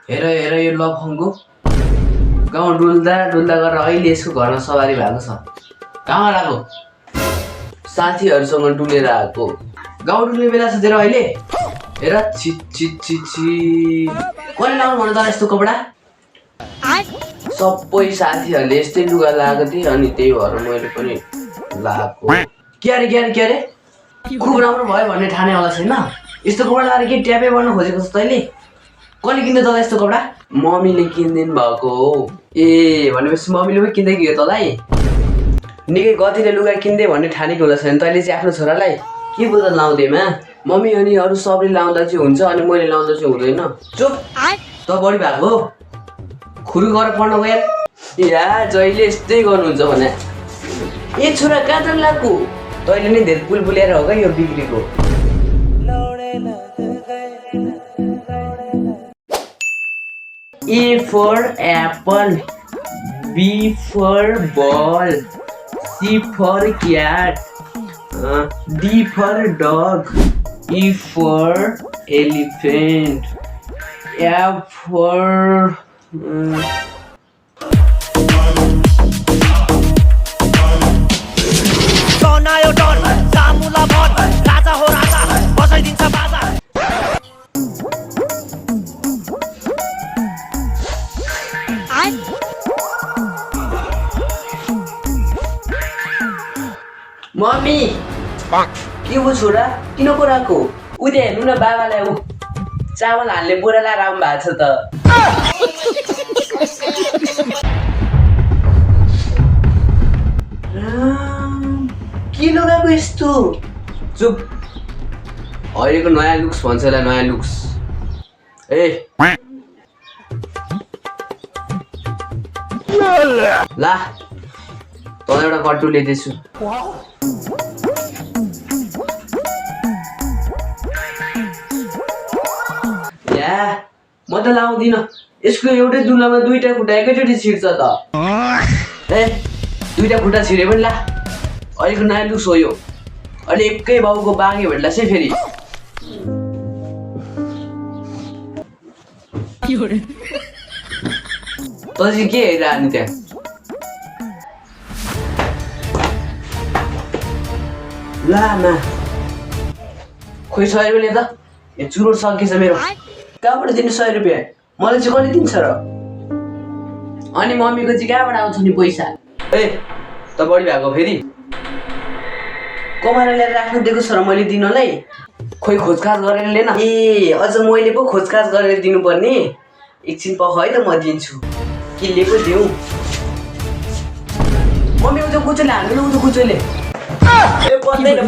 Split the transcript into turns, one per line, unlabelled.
हेर हेर यो लफङ्गो गाउँ डुल्दा डुल्दा गरेर अहिले यसको घरमा सवारी भएको छ। कहाँ आएको? साथीहरूसँग डुलेर आएको। गाउँ डुल्ने बेला छ तेरो अहिले? हेर छि छि छि छि कसले लाउनु भन्नु त यस्तो कपडा? सबै साथीहरूले यस्तै लुगा लगाएको थिए अनि त्यही भएर मैले पनि लगाएको। के अरे खुब राम्रो भयो भन्ने ठाने होला छैन? यस्तो कपडा लगाएर के ट्यापे गर्न खोजेको छ तैँले? कसले किन्दै तँलाई यस्तो कपडा? मम्मीले किनिदिनु भएको हो। ए भनेपछि मम्मीले पो किन्दै गयो तँलाई? निकै गतिले लुगा किन्दै भन्ने ठानेको होला छैन तैँले चाहिँ आफ्नो छोरालाई? के बोल्दा लाउँदैमा? मम्मी अनि अरू सबले लाउँदा चाहिँ हुन्छ अनि मैले लाउँदा चाहिँ हुँदैन। चुप त बढी भएको खुरु गरेर पढ्न गएर या जहिले यस्तै गर्नुहुन्छ भने ए छोरा कहाँ जान लाग्यो? तैँले नै धेरै बुलबुल्याएर हो क्या यो बिग्रेको। A for apple, B for ball, C for cat, D for dog, E for elephant, F for mummy के हो छोरा किन कराएको? उदय हेर्नु न बाबालाई ऊ चामल हाल्ने बोरा लाएर आउनु भएको छ त। के लगाएको यस्तो? चुप अहिलेको नयाँ लुक्स भन्छ होला नयाँ लुक्स। ए ला तँ एउटा कट्टु ल्याइदिन्छु। म त लाउँदिनँ यसको एउटै दुलामा दुईटा खुट्टा एकैचोटि छिर्छ त। ए दुईटा खुट्टा छिरे पनि ला अहिलेको नयाँ लुक्स हो यो। अहिले एकै बाउको बाघे भेट्ला चाहिँ फेरि। त चाहिँ के हेरेर आनी त्यहाँ? ला मा खोइ 100 रुपियाँ त यो चुरोट सकिएछ मेरो। कहाँबाट दिनु 100 रुपियाँ? मलाई चाहिँ कहिले दिन्छ र? अनि मम्मीको चाहिँ कहाँबाट आउँछ नि पैसा? ए त बढी भएको फेरि कमाएर ल्याएर राख्नु दिएको छ र मैले दिनलाई? खोइ खोजखाज गरेर लिएन। ए अझ मैले पो खोजखाज गरेर दिनुपर्ने? एकछिन पख है त म दिन्छु। के लिएको दिउँ? मम्मी उता कुचोले हाल्नु उता कुचोले। ए पर्दैन